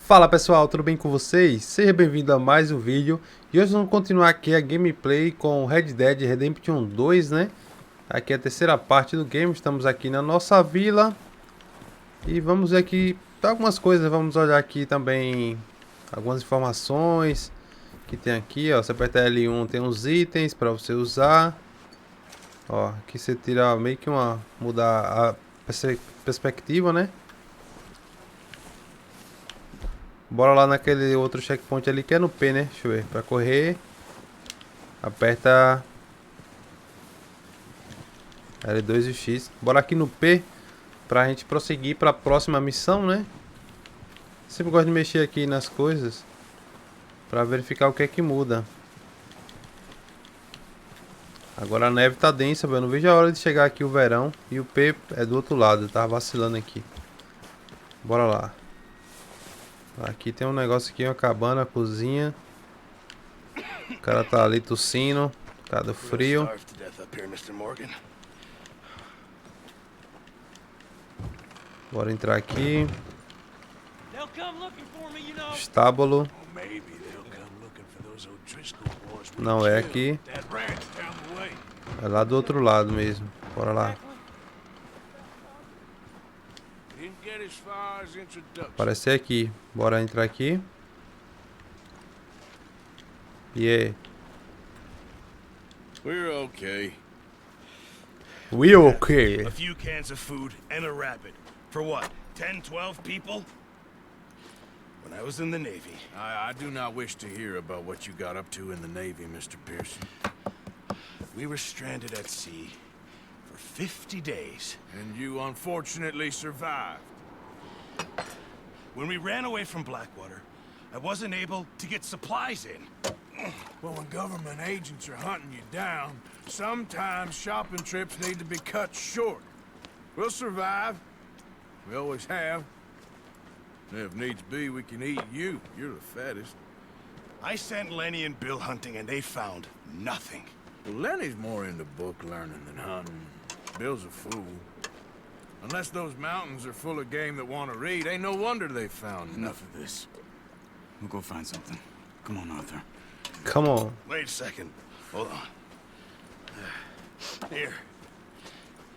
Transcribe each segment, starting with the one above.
Fala pessoal, tudo bem com vocês? Seja bem-vindo a mais um vídeo. E hoje vamos continuar aqui a gameplay com Red Dead Redemption 2, né? Aqui é a terceira parte do game, estamos aqui na nossa vila. E vamos ver aqui algumas coisas, vamos olhar aqui também algumas informações que tem aqui, ó. Você aperta L1, tem uns itens para você usar. Ó, aqui você tira meio que mudar a perspectiva, né? Bora lá naquele outro checkpoint ali que é no P, né? Deixa eu ver. Pra correr, aperta L2 e X. Bora aqui no P pra gente prosseguir pra próxima missão, né? Sempre gosto de mexer aqui nas coisas pra verificar o que é que muda. Agora a neve tá densa, eu não vejo a hora de chegar aqui o verão. E o P é do outro lado, eu tava vacilando aqui. Bora lá. Aqui tem um negócio aqui, uma cabana, cozinha. O cara tá ali tossindo, por causa do frio. Bora entrar aqui. Estábulo. Não é aqui. É lá do outro lado mesmo. Bora lá. Parece ser aqui. Bora entrar aqui. E aí? We're okay. We okay. A few cans of food and a rabbit. For what? 10, 12 people? When I was in the Navy. I do not wish to hear about what you got up to in the Navy, Mr. Pearson. We were stranded at sea for 50 days. And you unfortunately survived. When we ran away from Blackwater, I wasn't able to get supplies in. Well, when government agents are hunting you down, sometimes shopping trips need to be cut short. We'll survive. We always have. If needs be, we can eat you. You're the fattest. I sent Lenny and Bill hunting, and they found nothing. Well, Lenny's more into book learning than hunting. Bill's a fool. Unless those mountains are full of game that want to read, ain't no wonder they found Enough of this. We'll go find something. Come on, Arthur. Come on. Wait a second. Hold on. Here.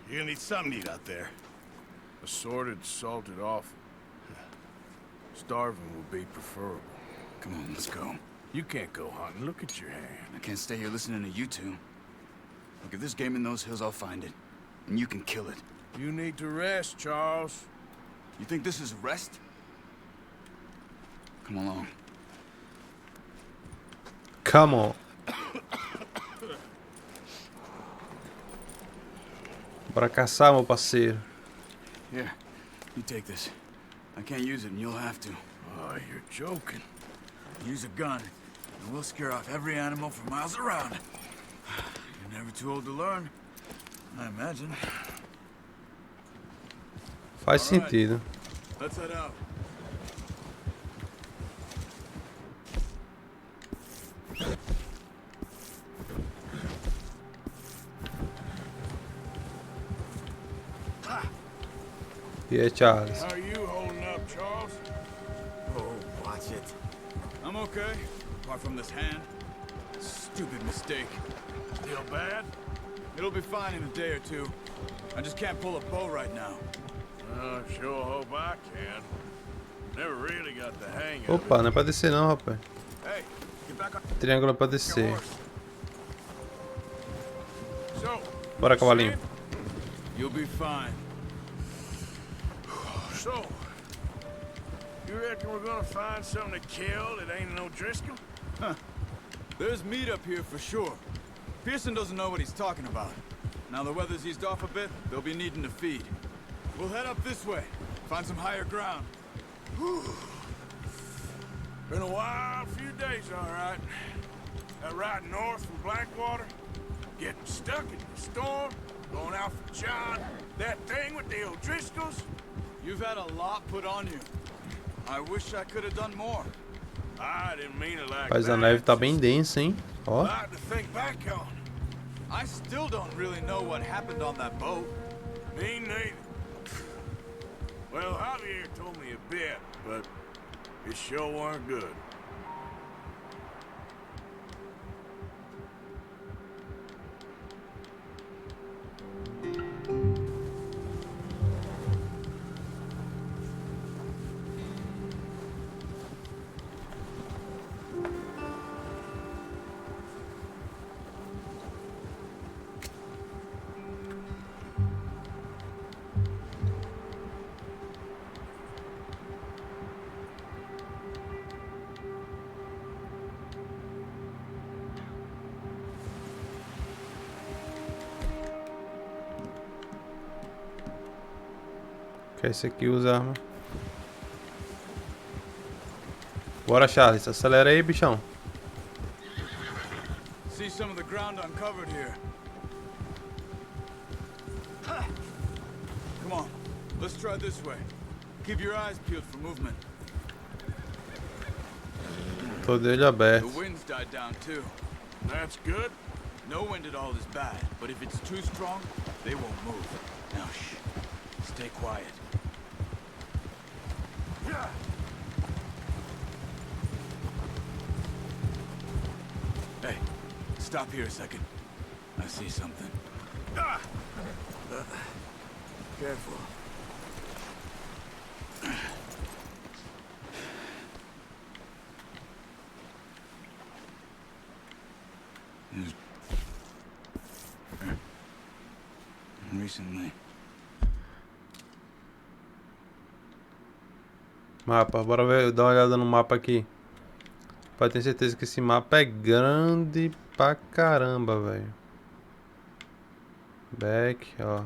You're gonna need something to eat out there. Assorted, salted offal. Starving will be preferable. Come on, let's go. You can't go hunting. Look at your hand. I can't stay here listening to you two. Look, if there's game in those hills, I'll find it. And you can kill it. You need to rest, Charles. You think this is rest? Come along. Come on. Bora caçar, meu parceiro. Here, you take this. I can't use it, and you'll have to. Oh, you're joking. Use a gun, and we'll scare off every animal for miles around. You're never too old to learn, I imagine. Faz sentido. Let's head out. E aí, Charles? How are you holding up, Charles? Oh, watch it. I'm okay, apart from this hand. Stupid mistake. Feel bad? It'll be fine in a day or two. I just can't pull a bow right now. I sure hope I can. Never really got the hang of it. Opa, não é pra descer não, rapaz. Hey, get back on Triângulo é pra your descer. horse. So, Bora, cavalinho. You'll be fine. So, you reckon we're gonna find something to kill that ain't no Driscoll? Huh. There's meat up here for sure. Pearson doesn't know what he's talking about. Now the weather's eased off a bit, they'll be needing to feed. We'll head up this way, find some higher ground. Been a wild few days, all right. That ride north from Blackwater, getting stuck in the storm, going out for John, that thing with the O'Driscolls. You've had a lot put on you. I wish I could have done more. I didn't mean it like Mas a that. neve tá bem densa, hein? Ó. Lot to think back on. I still don't really know what happened on that boat. Me neither. Well, Javier told me a bit, but It sure weren't good. Que esse aqui usa arma. Bora, Charles, acelera aí, bichão. See some of the ground uncovered here. Come on, let's try this way. Keep your eyes peeled for movement. Tô de olho aberto. The wind's died down too. That's good. No wind at all is bad, but if it's too strong, they won't move. Now shh. Stay quiet. Hey, stop here a second. I see something. Careful. Recently. Mapa, bora ver, dar uma olhada no mapa aqui. Pode ter certeza que esse mapa é grande pra caramba, velho. Back, ó.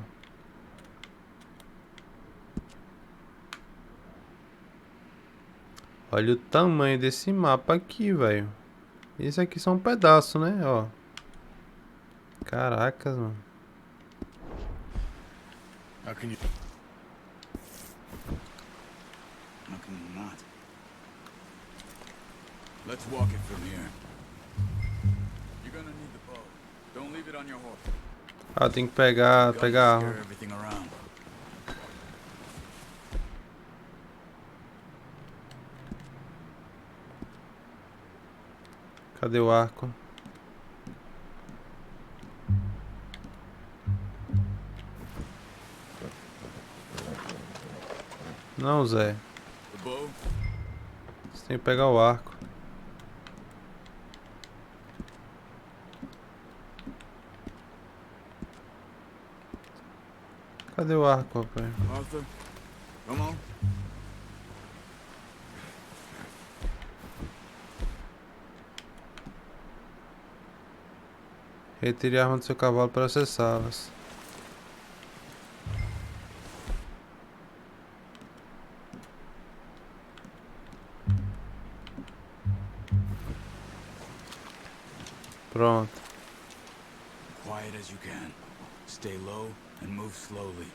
Olha o tamanho desse mapa aqui, velho. Isso aqui são um pedaço, né? Ó. Caracas, mano. How can you not? Let's walk it from here. You're gonna need the bow. Don't leave it on your horse. Ah, tem que pegar a arma. Everything around. Cadê o arco? Não, Zé. The bow. Você tem que pegar o arco. Cadê o arco, rapaz? Arthur, come on. Retire a arma do seu cavalo para acessá-las. Pronto. Quiet as you can. Stay low and move slowly.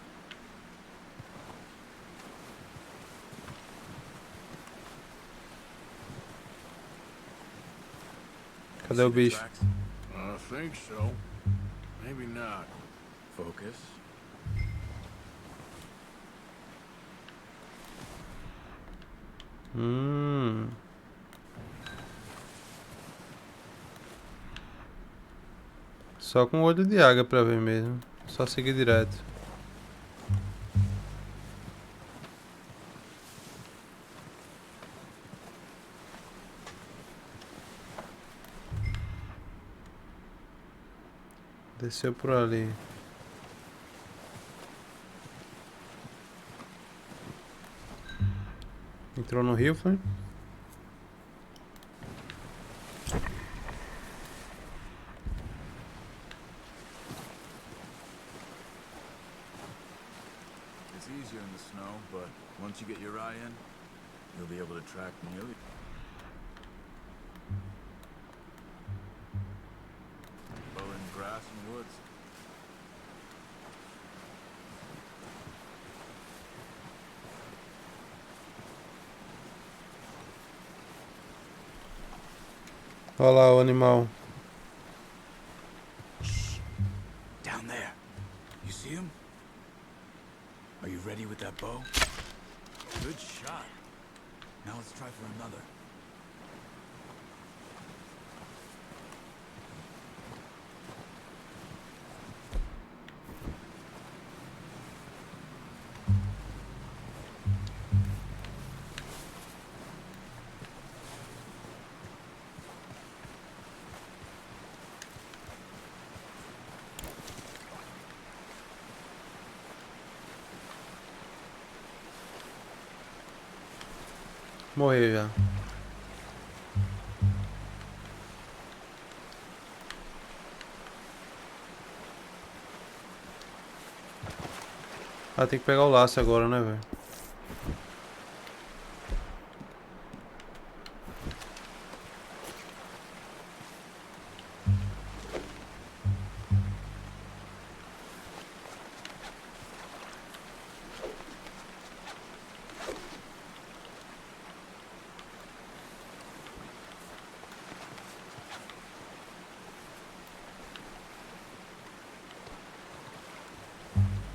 Cadê o bicho? I think so. Maybe not. Focus. Só com o olho de águia pra ver mesmo. Só seguir direto. Desceu por ali. Entrou no rio, foi? It's easier in the snow, but once you get your eye in, you'll be able to track nearly. Well, in grass and woods. Olha lá o animal. Down there. You see him? Are you ready with that bow? Good shot. Now let's try for another. Morreu já. Ah, tem que pegar o laço agora, né, velho?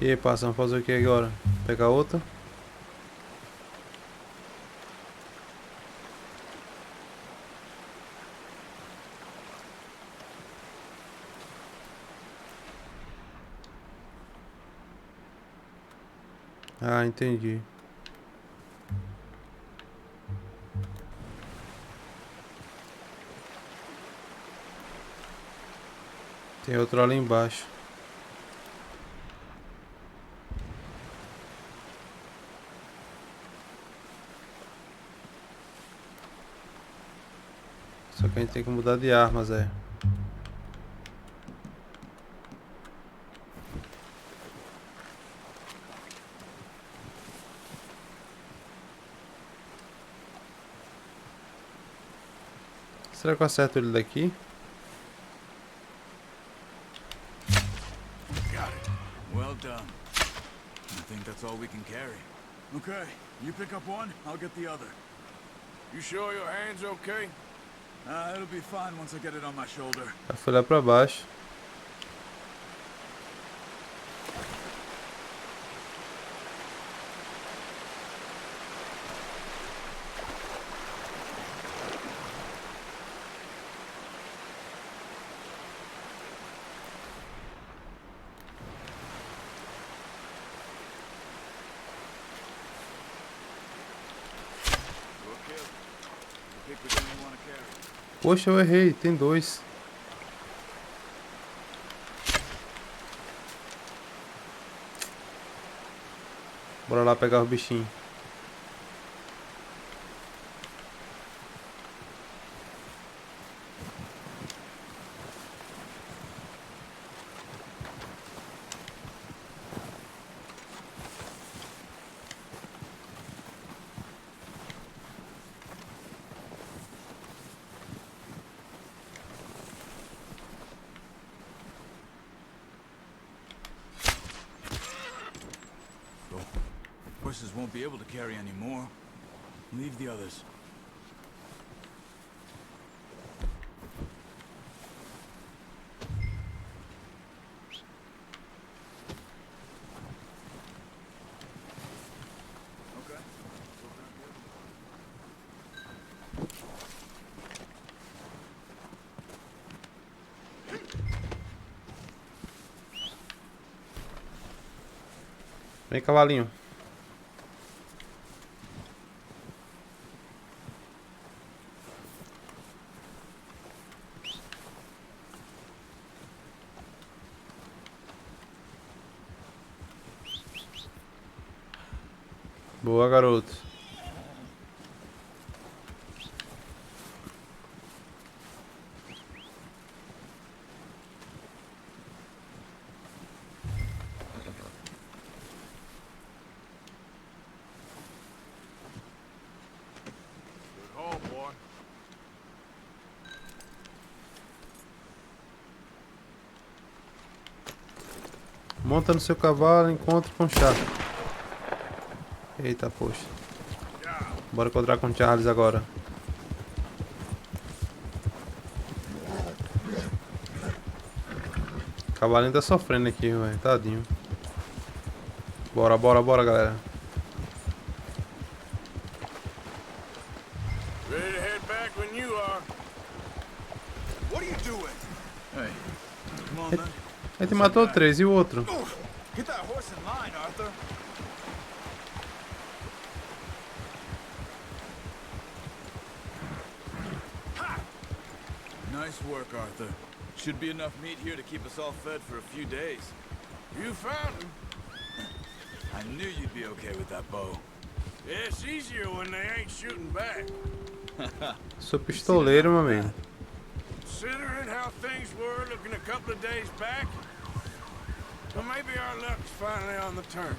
E aí, passamos fazer o que agora? Pegar outra? Ah, entendi. Tem outro ali embaixo. Só que a gente tem que mudar de armas, é. Será que eu acerto ele daqui? Got it. Well done. I think that's all we can carry. Okay, you pick up one, I'll get the other. You sure your hand's okay? It'll be fine once I get it on my shoulder. Já foi lá pra baixo. Poxa, eu errei, tem dois. Bora lá pegar o bichinho. Horses won't be able to carry any more. Leave the others. Okay. Vem, cavalinho. Boa, garoto. Good haul, boy. Monta no seu cavalo, encontre com o chá. Eita, poxa. Bora encontrar com o Charles agora. O cavalinho tá sofrendo aqui, velho. Tadinho. Bora, bora, bora, galera. Ready to head back when you are. What are you doing? Hey, come on then. A gente matou 3 e o outro? Get that horse in line, Arthur. Ha! Nice work, Arthur. Should be enough meat here to keep us all fed for a few days. You found him. I knew you'd be okay with that bow. Yeah, it's easier when they ain't shooting back. Sou pistoleiro, meu amigo. Considering how things were looking a couple of days back, well, maybe our luck's finally on the turn.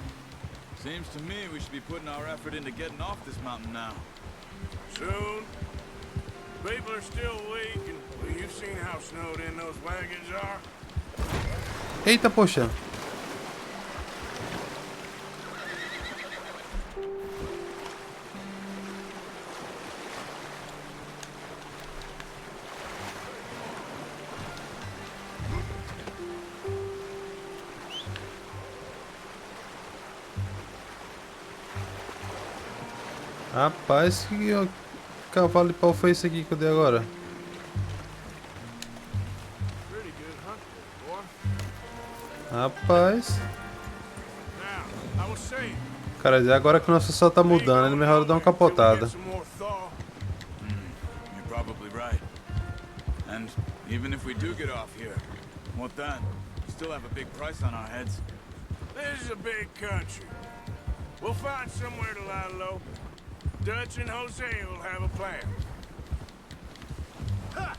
Seems to me we should be putting our effort into getting off this mountain now. Soon. People are still weak, and well, you've seen how snowed in those wagons are. Eita, poxa. Rapaz, que cavalo de pau foi esse aqui que eu dei agora? Pretty good hunt there, boy. Rapaz. Now, I was saying, Cara, agora que o nosso sol tá mudando, é melhor dar uma capotada. You're probably right. And even if we do get off here, what then? We still have a big price on our heads. This is a big country. We'll find somewhere to lie low. Dutch and Jose will have a plan. Ha!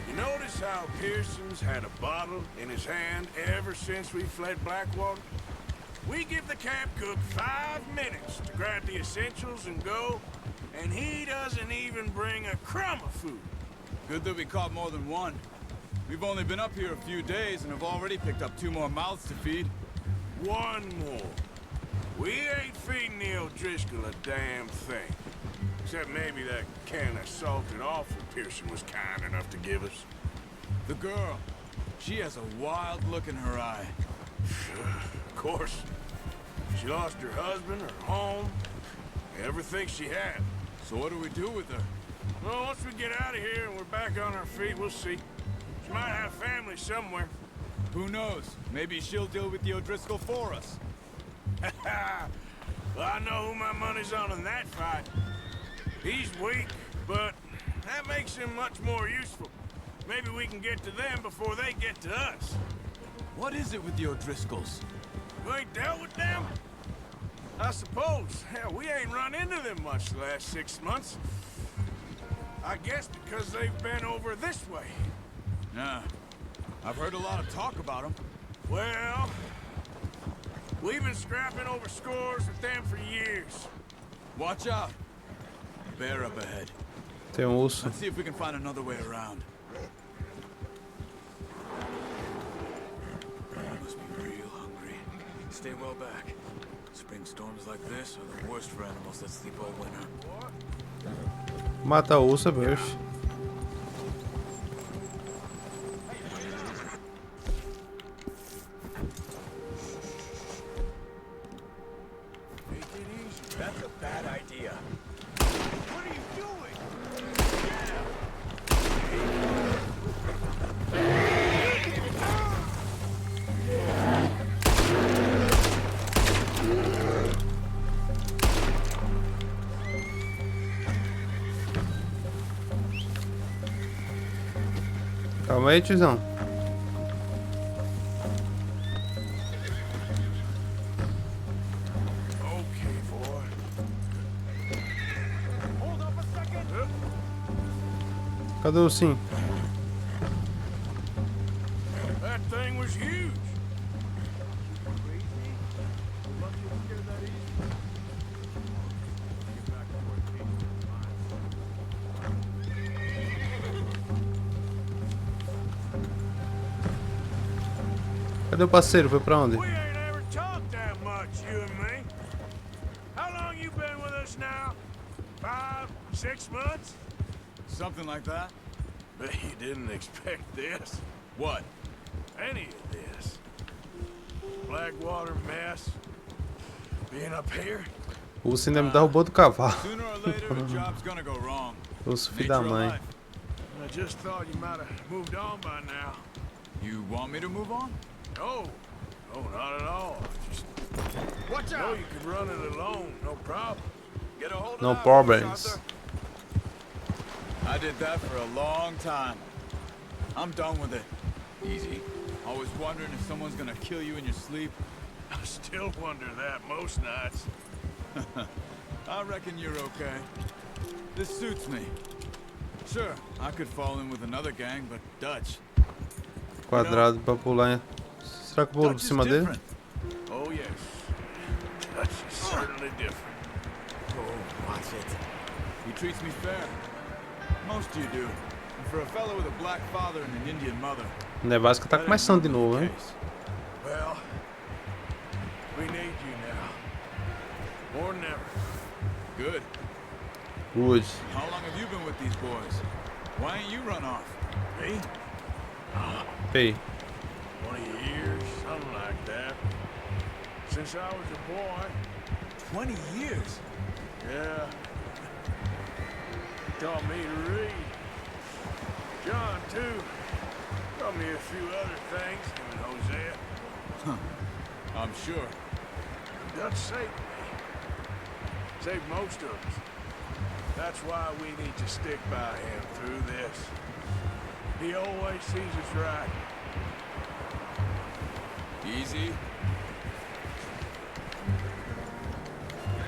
You notice how Pearson's had a bottle in his hand ever since we fled Blackwater? We give the camp cook 5 minutes to grab the essentials and go, and he doesn't even bring a crumb of food. Good that we caught more than one. We've only been up here a few days and have already picked up 2 more mouths to feed. One more. We ain't feeding the O'Driscoll a damn thing. Except maybe that can of salted offal Pearson was kind enough to give us. The girl, she has a wild look in her eye. Of course. She lost her husband, her home, everything she had. So what do we do with her? Well, once we get out of here and we're back on our feet, we'll see. She might have family somewhere. Who knows? Maybe she'll deal with the O'Driscoll for us. Well, I know who my money's on in that fight. He's weak, but that makes him much more useful. Maybe we can get to them before they get to us. What is it with the O'Driscolls? You ain't dealt with them? I suppose. Hell, we ain't run into them much the last 6 months. I guess because they've been over this way. Yeah. I've heard a lot of talk about them. Well, we've been scrapping over scores with them for years. Watch out. Bear up ahead. Tem urso. Let's see if we can find another way around. Must be real hungry. Stay well back. Spring storms like this are the worst for animals that sleep all winter. Mata o urso, bicho. That's a bad idea. What are you doing? Calma aí, tiozão. Cadê o sim? That thing was huge. Cadê o parceiro? Foi pra onde? We ain't ever talked that much, you and me. How long you been with us now? 5, 6 months? Something like that? But you didn't expect this. What? Any of this. Blackwater mess. Being up here. O cinema me derrubou do cavalo. Sooner or later, a job's gonna go wrong. Os filho da Nature of mãe. life. I just thought you might have moved on by now. You want me to move on? No, no, not at all. Just Watch know you could run it alone, no problem. Get a hold No of that problems. horse out I did that for a long time. I'm done with it. Easy. Always wondering if someone's gonna kill you in your sleep. there. I still wonder that most nights. I reckon you're okay. This suits me. Sure, I could fall in with another gang, but Dutch. Quadrado pra pular. Será que eu pulo por Dutch is cima dele? different. Oh yes, Dutch is certainly different. Oh, watch it. He treats me fair. Most of you do. And for a fellow with a black father and an Indian mother. O Nevasca tá começando de novo, hein? Well, we need you now. More than ever. Good. Good. How long have you been with these boys? Why ain't you run off? Me? Pei. 20 years, something like that. Since I was a boy. 20 years? Yeah. Taught me to read. John, too. Taught me a few other things, him and Hosea. I'm sure. Dutch saved me. Saved most of us. That's why we need to stick by him through this. He always sees us right. Easy.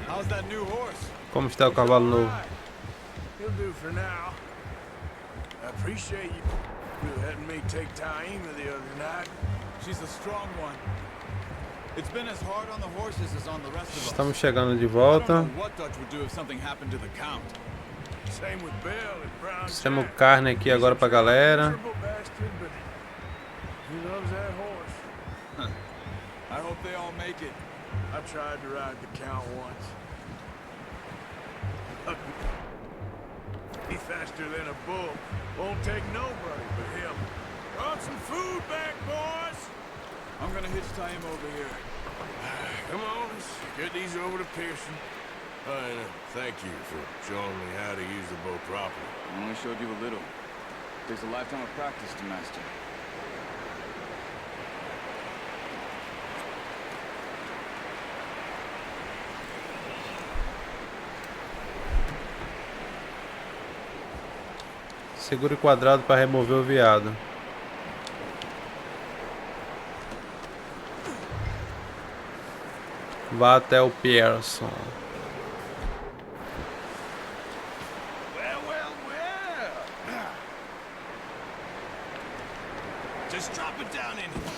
How's that new horse? Como está o cavalo novo? He'll do for now. I appreciate you letting me take Taima the other night. She's a strong one. It's been as hard on the horses as on the rest of us. Estamos chegando de I volta. don't know what Dutch would do if something happened to the Count. Same with Bill and Brown. Temos carne aqui agora pra galera. Miserable bastard, but he loves that horse. I hope they all make it. I tried to ride the Count once. He's faster than a bull. Won't take nobody but him. Brought some food back, boys. I'm gonna hitch tie him over here. Come on, let's get these over to Pearson. Thank you for showing me how to use the bow properly. I only showed you a little. Takes a lifetime of practice to master. Segure o quadrado para remover o veado. Vá até o Pearson. Well. Just drop it down in here.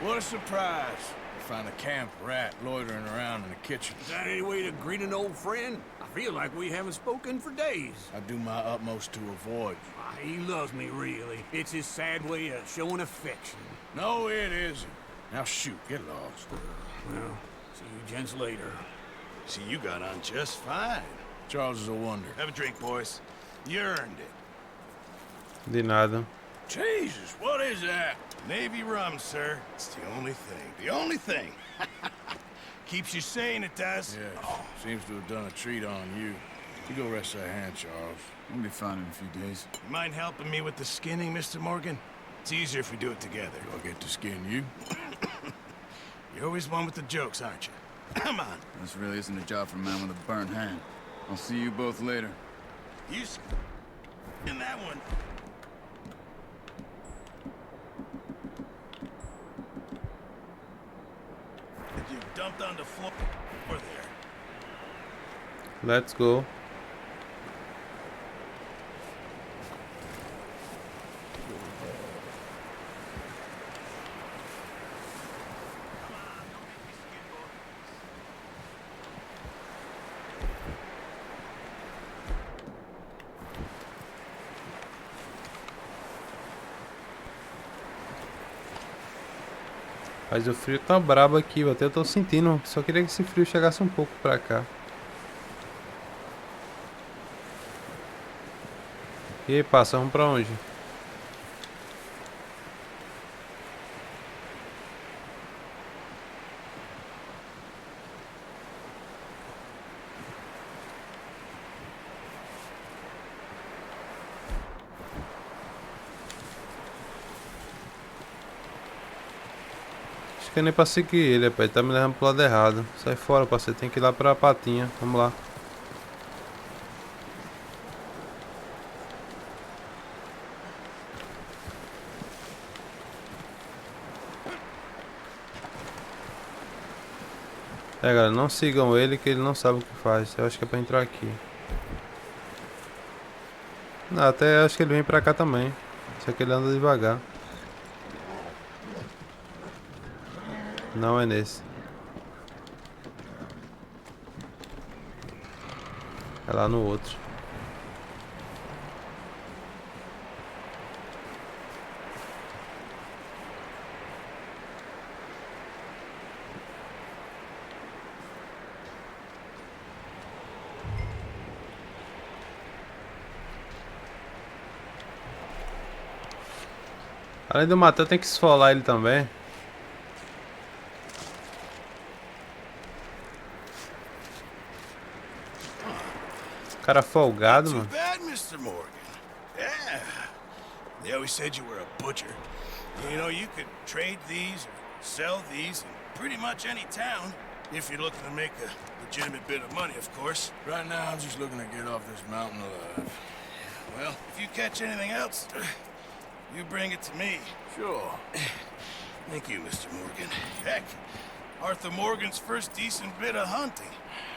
What a surprise. Find a camp rat loitering around in the kitchen. Is that any way to greet an old friend? I feel like we haven't spoken for days. I do my utmost to avoid you. He loves me, really. It's his sad way of showing affection. No, it isn't. Now shoot, get lost. Well, see you gents later. See, you got on just fine. Charles is a wonder. Have a drink, boys. You earned it. De nada. Jesus, what is that? Navy rum, sir. It's the only thing. The only thing. Keeps you sane, it does. Yes, seems to have done a treat on you. You go rest that hand, Charles. We'll be fine in a few days. You mind helping me with the skinning, Mr. Morgan? It's easier if we do it together. Do I get to skin you? You're always one with the jokes, aren't you? Come on. This really isn't a job for a man with a burnt hand. I'll see you both later. You in that one. You dumped on the floor there. Let's go. Mas o frio tá brabo aqui, eu até tô sentindo. Só queria que esse frio chegasse um pouco pra cá. E aí, passa, vamos pra onde? que nem pra seguir ele, rapaz. Ele tá me levando pro lado errado. Sai fora, parceiro. Tem que ir lá pra patinha. Vamos lá. É, galera, não sigam ele que ele não sabe o que faz. Eu acho que é pra entrar aqui. Não, até acho que ele vem pra cá também. Só que ele anda devagar. Não é nesse. É lá no outro. Além do matar, tem que esfolar ele também. Cara folgado, Too mano. bad, Mr. Morgan. Yeah. They always said you were a butcher. You know, you could trade these or sell these in pretty much any town if you're looking to make a legitimate bit of money, of course. Right now, I'm just looking to get off this mountain alive. Well, if you catch anything else, you bring it to me. Sure. Thank you, Mr. Morgan. Heck, Arthur Morgan's first decent bit of hunting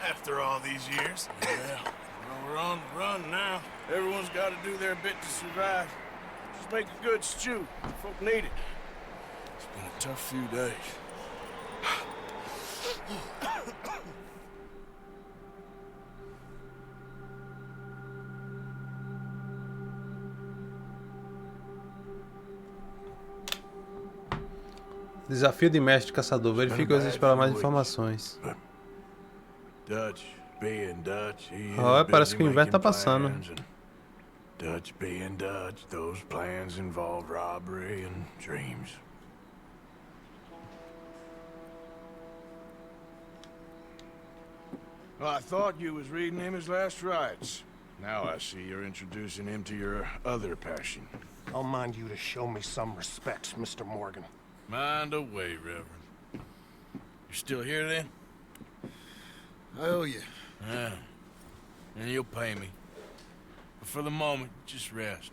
after all these years. Yeah. Well, we're on the run now. Everyone's got to do their bit to survive. Just make a good stew. Folk need it. It's been a tough few days. Desafio de mestre caçador. Verifique os para mais informações. Dutch being Dutch, he Ó, is parece que o busy inverno tá making passando. plans, and Dutch being Dutch, those plans involve robbery and dreams. Well, I thought you was reading him his last rites. Now I see you're introducing him to your other passion. I'll mind you to show me some respect, Mr. Morgan. Mind away, Reverend. You still here then? I owe you. Yeah. And you'll pay me. But for the moment, just rest.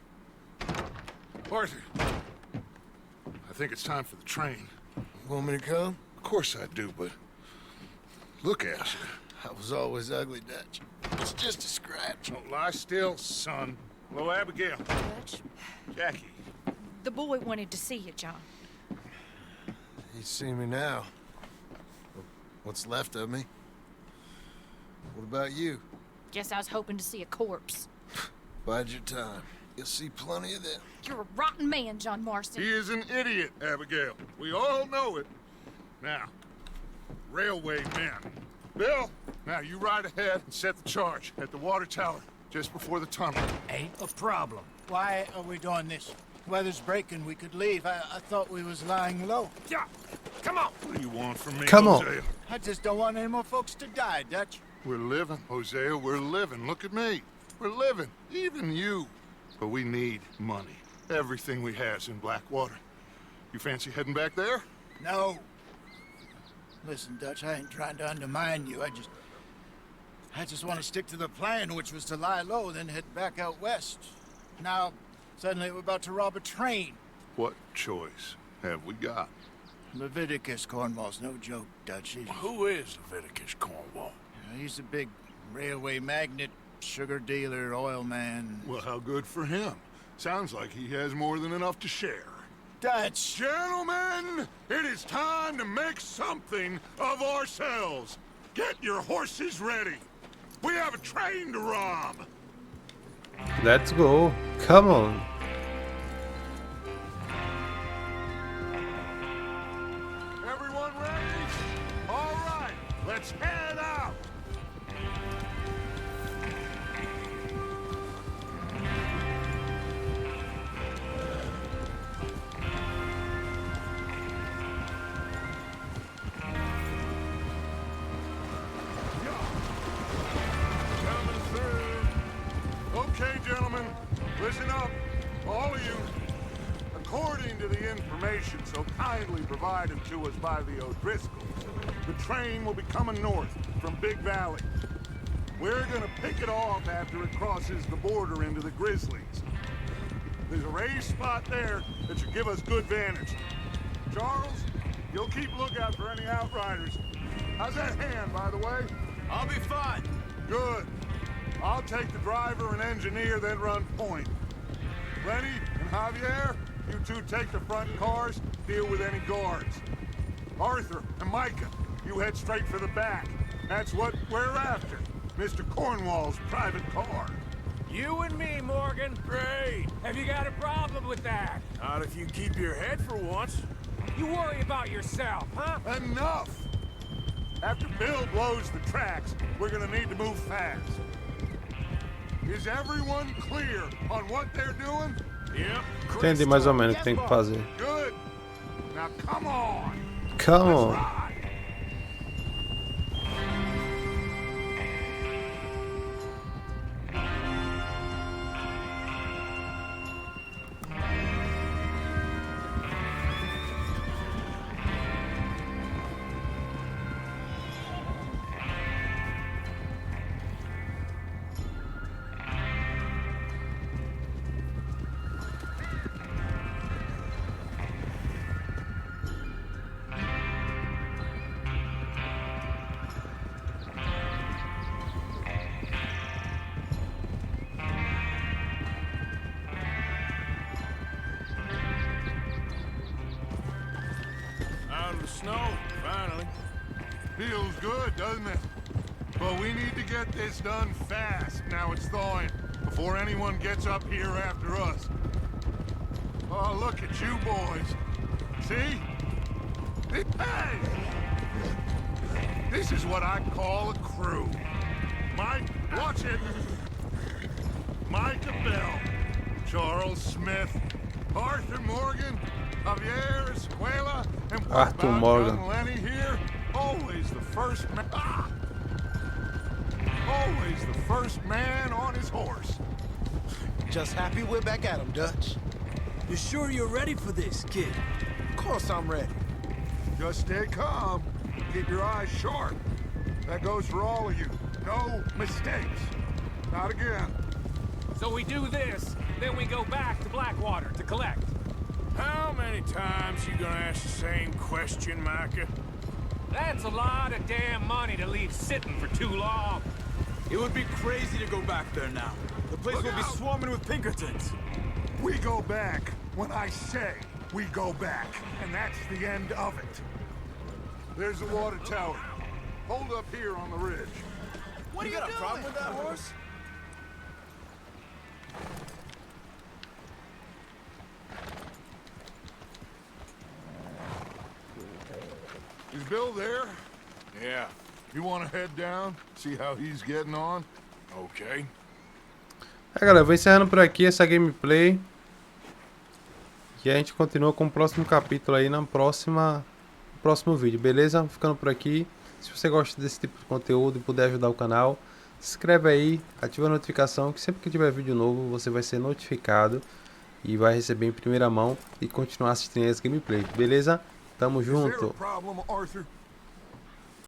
Arthur, I think it's time for the train. Want me to come? Of course I do, but look at you. I was always ugly, Dutch. It's just a scratch. Don't lie still, son. Hello, Abigail. Dutch, Jackie. the boy wanted to see you, John. He's seen me now. What's left of me? What about you? Guess I was hoping to see a corpse. Bide your time. You'll see plenty of them. You're a rotten man, John Marston. He is an idiot, Abigail. We all know it. Now, railway men. Bill, now you ride ahead and set the charge at the water tower just before the tunnel. Ain't a problem. Why are we doing this? Weather's breaking, we could leave. I thought we was lying low. Yeah, come on. What do you want from me, Come on. Hosea? I just don't want any more folks to die, Dutch. We're living, Hosea, we're living. Look at me. We're living, even you. But we need money. Everything we has in Blackwater. You fancy heading back there? No. Listen, Dutch, I ain't trying to undermine you. I just want to stick to the plan, which was to lie low, then head back out west. Now, suddenly we're about to rob a train. What choice have we got? Leviticus Cornwall's no joke, Dutch. Who is Leviticus Cornwall? He's a big railway magnate, sugar dealer, oil man. Well, how good for him. Sounds like he has more than enough to share. Dutch! Gentlemen, it is time to make something of ourselves. Get your horses ready. We have a train to rob. Let's go. Come on. Everyone ready? All right, let's head out. Coming through. Okay, gentlemen, listen up, all of you. I'm According to the information so kindly provided to us by the O'Driscolls, the train will be coming north from Big Valley. We're gonna pick it off after it crosses the border into the Grizzlies. There's a raised spot there that should give us good vantage. Charles, you'll keep lookout for any outriders. How's that hand, by the way? I'll be fine. Good. I'll take the driver and engineer, then run point. Lenny and Javier, you two take the front cars, deal with any guards. Arthur and Micah, you head straight for the back. That's what we're after. Mr. Cornwall's private car. You and me, Morgan. Great. Have you got a problem with that? Not if you keep your head for once. You worry about yourself, huh? Enough! After Bill blows the tracks, we're gonna need to move fast. Is everyone clear on what they're doing? Yep. Entendi mais ou menos o que tem que fazer. Good. Now come on. Come Let's on. ride. Out of the snow, finally. Feels good, doesn't it? But we need to get this done fast. Now it's thawing, before anyone gets up here after us. Oh, look at you boys. See? Hey! This is what I call a crew. Mike, watch it. Micah Bell, Charles Smith, Arthur Morgan, Javier Escuela, and what Arthur about Morgan. young Lenny here? Always the first man. Always the first man on his horse. Just happy we're back at him, Dutch. You sure you're ready for this, kid? Of course I'm ready. Just stay calm. Keep your eyes sharp. That goes for all of you. No mistakes. Not again. So we do this, then we go back to Blackwater to collect. How many times you gonna ask the same question, Micah? That's a lot of damn money to leave sitting for too long. It would be crazy to go back there now. The place Look will be out! swarming with Pinkertons. We go back when I say we go back, and that's the end of it. There's the water tower. Hold up here on the ridge. What are you got a problem with that horse? Is Bill there? Yeah. You want to head down, see how he's getting on? Okay. Galera, eu vou encerrando por aqui essa gameplay. E a gente continua com o próximo capítulo aí no próximo vídeo, beleza? Ficando por aqui. Se você gosta desse tipo de conteúdo e puder ajudar o canal, se inscreve aí, ativa a notificação, que sempre que tiver vídeo novo você vai ser notificado e vai receber em primeira mão e continuar assistindo as gameplays, beleza? Tamo Is there a junto. problem, Arthur?